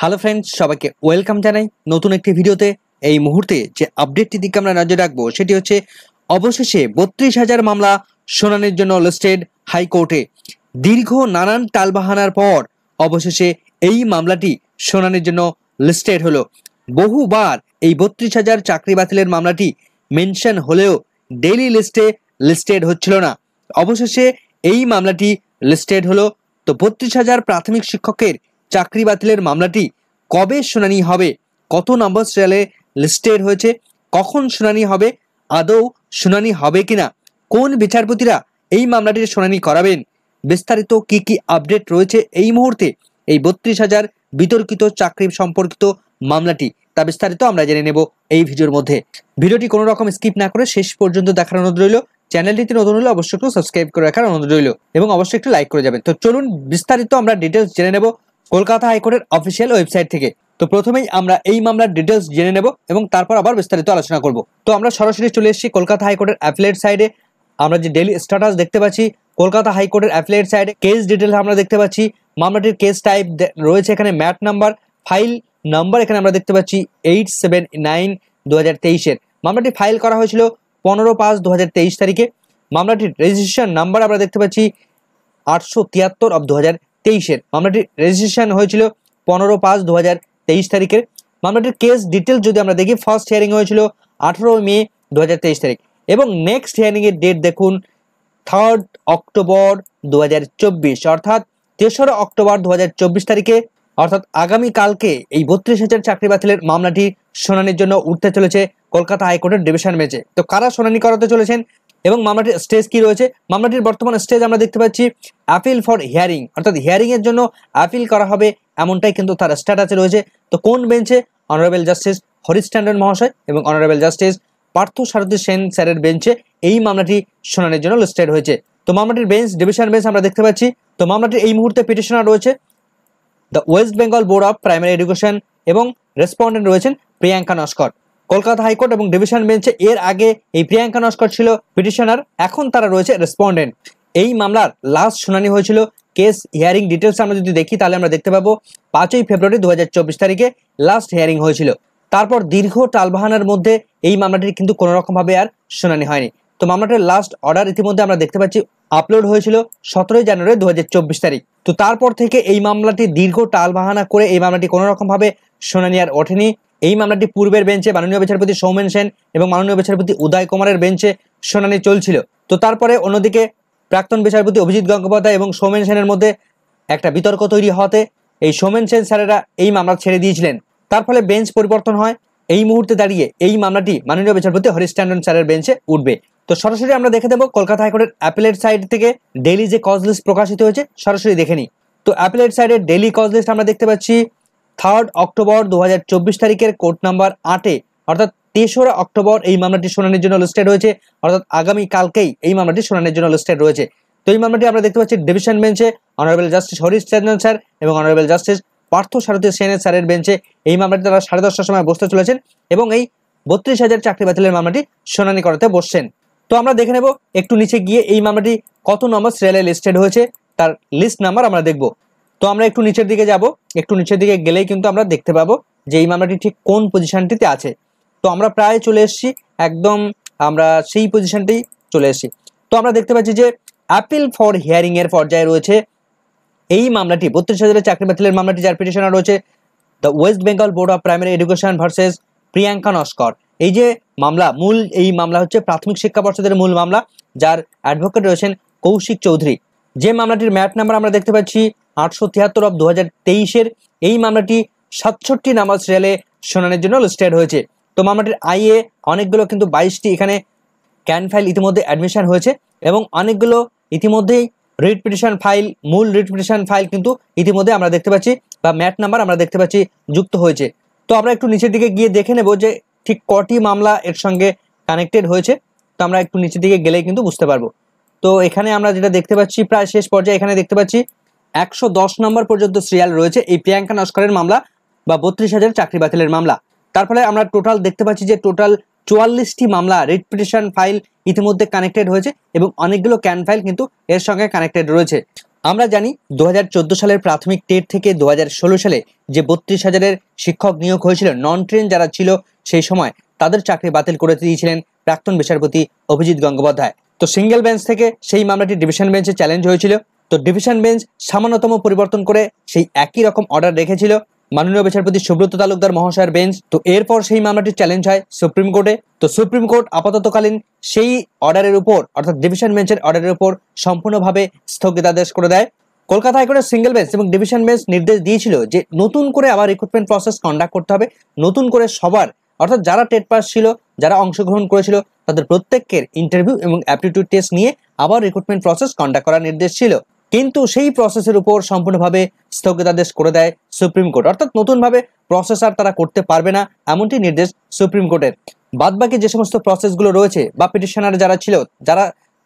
Hello friends, সবাইকে welcome জানাই নতুন একটি ভিডিওতে। এই মুহূর্তে যে আপডেটটি দিকে আমরা নজর রাখবো সেটি হচ্ছে অবশেষে 32,000 মামলা শুনানির জন্য লিস্টেড হাইকোর্টে। দীর্ঘ নানান টালবাহানার পর অবশেষে এই মামলাটি শুনানির জন্য লিস্টেড হলো। বহুবার এই 32,000 চাকরি বাতিলের মামলাটি মেনশন হলেও ডেইলি লিস্টে লিস্টেড হচ্ছিল না। অবশেষে এই মামলাটি লিস্টেড হলো। তো 32,000 প্রাথমিক শিক্ষকের চাকরি বাতিলের মামলাটি কবে শুনানি হবে, কত নম্বর সিরিয়ালে লিস্টেড হয়েছে, কখন শুনানি হবে, আদৌ শুনানি হবে কিনা, কোন বিচারপতিরা এই মামলাটির শুনানি করাবেন, বিস্তারিত কি কি আপডেট রয়েছে এই মুহূর্তে এই 32,000 বিতর্কিত চাকরি সম্পর্কিত মামলাটি, তা বিস্তারিত আমরা জেনে নেব এই ভিডিওর মধ্যে। ভিডিওটি কোনো রকম স্কিপ না করে শেষ পর্যন্ত দেখার অনুরোধ রইল। চ্যানেলটিতে নতুন হলে অবশ্যই একটু সাবস্ক্রাইব করে রাখার অনুরোধ রইল এবং অবশ্যই একটু লাইক করে যাবেন। তো চলুন বিস্তারিত আমরা ডিটেলস জেনে নেব কলকাতা হাইকোর্টের অফিসিয়াল ওয়েবসাইট থেকে। তো প্রথমেই আমরা এই মামলার ডিটেলস জেনে নেব এবং তারপর আবার বিস্তারিত আলোচনা করব। তো আমরা সরাসরি চলে এসেছি কলকাতা হাইকোর্টের অ্যাফিলিয়েট সাইডে। আমরা যে ডেইলি স্ট্যাটাস দেখতে পাচ্ছি কলকাতা হাইকোর্টের অ্যাফিলিয়েট সাইডে, কেস ডিটেলস আমরা দেখতে পাচ্ছি, মামলাটির কেস টাইপ রয়েছে এখানে ম্যাট নাম্বার, ফাইল নাম্বার এখানে আমরা দেখতে পাচ্ছি 879/2023-এর। মামলাটি ফাইল করা হয়েছিল 15/5/2023 তারিখে। মামলাটির রেজিস্ট্রেশন নাম্বার আমরা দেখতে পাচ্ছি 873/2023-এর। মামলাটির রেজিস্ট্রেশন হয়েছিল 15/5/2023 তারিখের। মামলাটির কেস ডিটেলস যদি আমরা দেখি, ফার্স্ট হিয়ারিং হয়েছিল 18 মে 2023 তারিখ এবং নেক্সট হিয়ারিং এর ডেট দেখুন 3 অক্টোবর 2024, অর্থাৎ 3রা অক্টোবর 2024 তারিখে, অর্থাৎ আগামীকালকে এই 32,000 চাকরি বাতিলের মামলাটি শুনানির জন্য উঠতে চলেছে কলকাতা হাইকোর্টের ডিভিশন বেঞ্চে। তো কারা শুনানি করাতে চলেছেন এবং মামলাটির স্টেজ কি রয়েছে? মামলাটির বর্তমান স্টেজ আমরা দেখতে পাচ্ছি অ্যাপিল ফর হিয়ারিং, অর্থাৎ হিয়ারিং এর জন্য অ্যাপিল করা হবে এমনটাই কিন্তু তার স্ট্যাটাসে রয়েছে। তো কোন বেঞ্চে? অনারেবল জাস্টিস হরিশ ট্যান্ডন মহাশয় এবং অনারেবল জাস্টিস পার্থ সারথী সেন স্যারের বেঞ্চে এই মামলাটি শুনানির জন্য লিস্টেড হয়েছে। তো মামলাটির বেঞ্চ ডিভিশন বেঞ্চ আমরা দেখতে পাচ্ছি। তো মামলাটির এই মুহূর্তে পিটিশনার রয়েছে the West Bengal board of primary education এবং রেসপন্ডেন্ট রয়েছেন প্রিয়াঙ্কা নস্কর। কলকাতা হাইকোর্ট এবং ডিভিশন বেঞ্চে এর আগে এই প্রিয়াঙ্কা নস্কর ছিল পিটিশনার, এখন তারা রয়েছে রেসপন্ডেন্ট। এই মামলার লাস্ট শুনানি হয়েছিল, কেস হিয়ারিং ডিটেলস আমরা যদি দেখি তাহলে আমরা দেখতে পাবো 5ই ফেব্রুয়ারি 2024 তারিখে লাস্ট হিয়ারিং হয়েছিল। তারপর দীর্ঘ টালবাহানার মধ্যে এই মামলাটির কিন্তু কোনো রকমভাবে আর শুনানি হয়নি। তো মামলাটির লাস্ট অর্ডার ইতিমধ্যে আমরা দেখতে পাচ্ছি আপলোড হয়েছিল 17 জানুয়ারি 2024 তারিখ। তো তারপর থেকে এই মামলাটি দীর্ঘ টালবাহানা করে এই মামলাটি কোনো রকমভাবে শুনানি আর ওঠেনি। এই মামলাটি পূর্বের বেঞ্চে মাননীয় বিচারপতি সৌমেন সেন এবং মাননীয় বিচারপতি উদয় কুমারের বেঞ্চে শুনানি চলছিল। তো তারপরে অন্যদিকে প্রাক্তন বিচারপতি অভিজিৎ গঙ্গোপাধ্যায় এবং সৌমেন সেনের মধ্যে একটা বিতর্ক তৈরি হতে এই সৌমেন সেন স্যারেরা এই মামলা ছেড়ে দিয়েছিলেন। তার ফলে বেঞ্চ পরিবর্তন হয়। এই মুহূর্তে দাঁড়িয়ে এই মামলাটি মাননীয় বিচারপতি হরিশ ট্যান্ডন স্যারের বেঞ্চে উঠবে। তো সরাসরি আমরা দেখে দেবো কলকাতা হাইকোর্টের অ্যাপিলেট সাইড থেকে ডেইলি যে কজ লিস্ট প্রকাশিত হয়েছে, সরাসরি দেখে নিই। তো অ্যাপিলেট সাইডের ডেইলি কজ লিস্ট আমরা দেখতে পাচ্ছি 3 অক্টোবর 2024 তারিখের কোর্ট নাম্বার 8-এ, অর্থাৎ 3রা অক্টোবর এই মামলাটি শুনানির জন্য লিস্টেড হয়েছে, অর্থাৎ আগামী কালকেই এই মামলাটি শুনানির জন্য লিস্টেড রয়েছে। তো এই মামলাটি আমরা দেখতে পাচ্ছি ডিভিশন বেঞ্চে honourable justice Harish Tandon sir এবং অনারেবল জাস্টিস পার্থ সারথী সেন স্যারের বেঞ্চে এই মামলাটি তারা 10:30টার সময় বসতে চলেছেন এবং এই 32,000 চাকরি বাতিলের মামলাটি শুনানি করাতে বসছেন। তো আমরা দেখে নেব একটু নিচে গিয়ে এই মামলাটি কত নম্বর সিরিয়ালে লিস্টেড হয়েছে তার লিস্ট নাম্বার আমরা দেখব। তো আমরা একটু নিচের দিকে যাব, একটু নিচের দিকে গেলেই কিন্তু আমরা দেখতে পাবো যে এই মামলাটি ঠিক কোন পজিশনটিতে আছে। তো আমরা প্রায় চলে এসেছি, একদম আমরা সেই পজিশনটাই চলে এসেছি। তো আমরা দেখতে পাচ্ছি যে অ্যাপিল ফর হিয়ারিং এর পর্যায়ে রয়েছে এই মামলাটি 32,000 চাকরি বাতিলের মামলাটি, যার পিটিশনার রয়েছে the West Bengal board of primary education versus Priyanka Naskar. এই যে মামলা, মূল এই মামলা হচ্ছে প্রাথমিক শিক্ষা পর্ষদের মূল মামলা, যার অ্যাডভোকেট রয়েছেন কৌশিক চৌধুরী। যে মামলাটির ম্যাট নাম্বার আমরা দেখতে পাচ্ছি 873/2023-এর। এই মামলাটি 67 নাম্বার সিরিয়ালে শুনানির জন্য লিস্টেড হয়েছে। তো মামলাটির আইএ অনেকগুলো কিন্তু 22টি এখানে ক্যান ফাইল ইতিমধ্যে অ্যাডমিশন হয়েছে এবং অনেকগুলো ইতিমধ্যেই রিট পিটিশন ফাইল, মূল রিট পিটিশন ফাইল কিন্তু ইতিমধ্যে আমরা দেখতে পাচ্ছি বা ম্যাট নাম্বার আমরা দেখতে পাচ্ছি যুক্ত হয়েছে। তো আমরা একটু নিচের দিকে গিয়ে দেখে নেব যে ঠিক কটি মামলা এর সঙ্গে কানেক্টেড হয়েছে। তো আমরা একটু নিচের দিকে গেলেই কিন্তু বুঝতে পারবো। তো এখানে আমরা যেটা দেখতে পাচ্ছি প্রায় শেষ পর্যায়ে এখানে দেখতে পাচ্ছি 110 নম্বর পর্যন্ত সিরিয়াল রয়েছে এই প্রিয়াঙ্কা নস্করের মামলা বা 32,000 চাকরি বাতিলের মামলা। তার ফলে আমরা টোটাল দেখতে পাচ্ছি যে টোটাল 44টি মামলা রিট পিটিশন ফাইল ইতিমধ্যে কানেক্টেড হয়েছে এবং অনেকগুলো ক্যান ফাইল কিন্তু এর সঙ্গে কানেক্টেড রয়েছে। আমরা জানি 2014 সালের প্রাথমিক টেট থেকে 2016 সালে যে 32,000-এর শিক্ষক নিয়োগ হয়েছিল, নন ট্রেন যারা ছিল সেই সময় তাদের চাকরি বাতিল করে দিয়েছিলেন প্রাক্তন বিচারপতি অভিজিৎ গঙ্গোপাধ্যায়। তো সিঙ্গেল বেঞ্চ থেকে সেই মামলাটি ডিভিশন বেঞ্চে চ্যালেঞ্জ হয়েছিল। তো ডিভিশন বেঞ্চ সামান্যতম পরিবর্তন করে সেই একই রকম অর্ডার রেখেছিল মাননীয় বিচারপতি সুব্রত তালুকদার মহাশয়ের বেঞ্চ। তো এরপর সেই মামলাটি চ্যালেঞ্জ হয় সুপ্রিম কোর্টে। তো সুপ্রিম কোর্ট আপাততকালীন সেই অর্ডারের উপর অর্থাৎ ডিভিশন বেঞ্চের অর্ডারের উপর সম্পূর্ণভাবে স্থগিতাদেশ করে দেয়। কলকাতা হাইকোর্টের সিঙ্গেল বেঞ্চ এবং ডিভিশন বেঞ্চ নির্দেশ দিয়েছিল যে নতুন করে আবার রিক্রুটমেন্ট প্রসেস কন্ডাক্ট করতে হবে, নতুন করে সবার অর্থাৎ যারা টেট পাস ছিল, যারা অংশগ্রহণ করেছিল তাদের প্রত্যেকের ইন্টারভিউ এবং অ্যাপটিটিউড টেস্ট নিয়ে আবার রিক্রুটমেন্ট প্রসেস কন্ডাক্ট করার নির্দেশ ছিল। কিন্তু সেই প্রসেসের উপর সম্পূর্ণভাবে স্থগিতাদেশ করে দেয় সুপ্রিম কোর্ট, অর্থাৎ নতুনভাবে প্রসেস আর তারা করতে পারবে না এমনটি নির্দেশ সুপ্রিম কোর্টের। বাদবাকি যে সমস্ত প্রসেসগুলো রয়েছে বা পিটিশনার যারা ছিল,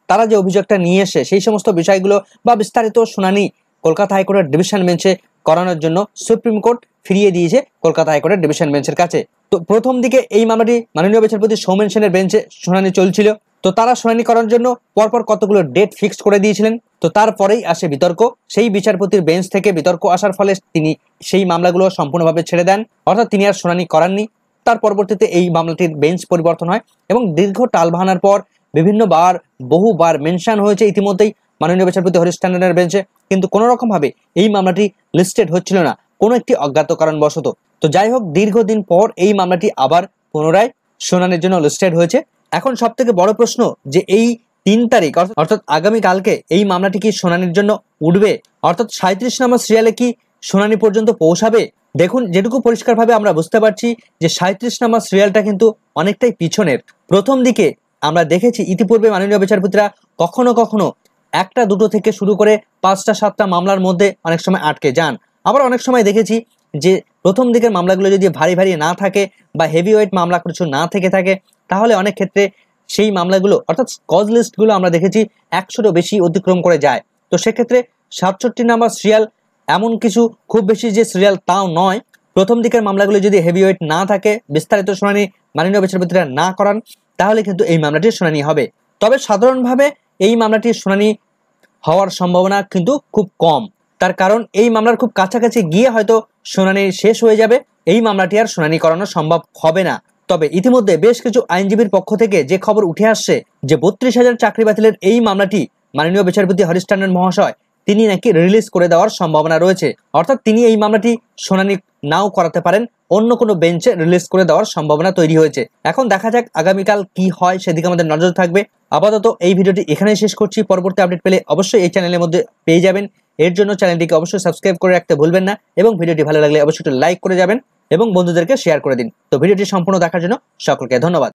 তারা যে অভিযোগটা নিয়ে এসে সেই সমস্ত বিষয়গুলো বা বিস্তারিত শুনানি কলকাতা হাইকোর্টের ডিভিশন বেঞ্চে করানোর জন্য সুপ্রিম কোর্ট ফিরিয়ে দিয়েছে কলকাতা হাইকোর্টের ডিভিশন বেঞ্চের কাছে। তো প্রথম দিকে এই মামলাটি মাননীয় বিচারপতি সৌমেন সেনের বেঞ্চে শুনানি চলছিল। তো তারা শুনানি করার জন্য পরপর কতগুলো ডেট ফিক্সড করে দিয়েছিলেন। তো তারপরেই আসে বিতর্ক। সেই বিচারপতির বেঞ্চ থেকে বিতর্ক আসার ফলে তিনি সেই মামলাগুলো সম্পূর্ণভাবে ছেড়ে দেন, অর্থাৎ তিনি আর শুনানি করাননি। তার পরবর্তীতে এই মামলাটির বেঞ্চ পরিবর্তন হয় এবং দীর্ঘ টালবাহানার পর বহুবার মেনশন হয়েছে ইতিমধ্যেই মাননীয় বিচারপতি হরিশ ট্যান্ডনের বেঞ্চে, কিন্তু কোনো রকমভাবে এই মামলাটি লিস্টেড হচ্ছিল না কোনো একটি অজ্ঞাত কারণবশত। তো যাই হোক, দীর্ঘদিন পর এই মামলাটি আবার পুনরায় শুনানির জন্য লিস্টেড হয়েছে। এখন সব থেকে বড় প্রশ্ন যে এই 3 তারিখ অর্থাৎ আগামীকালকে এই মামলাটি কি শুনানির জন্য উঠবে, অর্থাৎ 37 নম্বর সিরিয়ালে কি শুনানি পর্যন্ত পৌঁছাবে? দেখুন, যেটুকু পরিষ্কারভাবে আমরা বুঝতে পারছি যে 37 নম্বর সিরিয়ালটা কিন্তু অনেকটাই পিছনের। প্রথম দিকে আমরা দেখেছি ইতিপূর্বে মাননীয় বিচারপতিরা কখনো কখনো 1টা 2টো থেকে শুরু করে 5টা 7টা মামলার মধ্যে অনেক সময় আটকে যান। আবার অনেক সময় দেখেছি যে প্রথম দিকের মামলাগুলো যদি ভারী না থাকে বা হেভি ওয়েট মামলা কিছু না থেকে থাকে, তাহলে অনেক ক্ষেত্রে সেই মামলাগুলো অর্থাৎ কজ লিস্টগুলো আমরা দেখেছি 100-রও বেশি অতিক্রম করে যায়। তো সেক্ষেত্রে 67 নম্বর সিরিয়াল এমন কিছু খুব বেশি যে সিরিয়াল তাও নয়। প্রথম দিকের মামলাগুলো যদি হেভি ওয়েট না থাকে, বিস্তারিত শুনানি মাননীয় বিচারপতিরা না করান, তাহলে কিন্তু এই মামলাটির শুনানি হবে। তবে সাধারণভাবে এই মামলাটির শুনানি হওয়ার সম্ভাবনা কিন্তু খুব কম। তার কারণ এই মামলার খুব কাছাকাছি গিয়ে হয়তো শুনানি শেষ হয়ে যাবে, এই মামলাটি আর শুনানি করানো সম্ভব হবে না। তবে ইতিমধ্যে বেশ কিছু আইনজীবীর পক্ষ থেকে যে খবর উঠে আসছে যে 32,000 চাকরি বাতিলের এই মামলাটি মাননীয় বিচারপতি হরিশ ট্যান্ডন মহাশয় তিনি নাকি রিলিজ করে দেওয়ার সম্ভাবনা রয়েছে, অর্থাৎ তিনি এই মামলাটি শুনানি নাও করাতে পারেন, অন্য কোনো বেঞ্চে রিলিজ করে দেওয়ার সম্ভাবনা তৈরি হয়েছে। এখন দেখা যাক আগামীকাল কি হয়, সেদিকে আমাদের নজর থাকবে। আপাতত এই ভিডিওটি এখানেই শেষ করছি। পরবর্তী আপডেট পেলে অবশ্যই এই চ্যানেলের মধ্যে পেয়ে যাবেন। এর জন্য চ্যানেলটিকে অবশ্যই সাবস্ক্রাইব করে রাখতে ভুলবেন না এবং ভিডিওটি ভালো লাগলে অবশ্যই একটু লাইক করে যাবেন এবং বন্ধুদেরকে শেয়ার করে দিন। তো ভিডিওটি সম্পূর্ণ দেখার জন্য সকলকে ধন্যবাদ।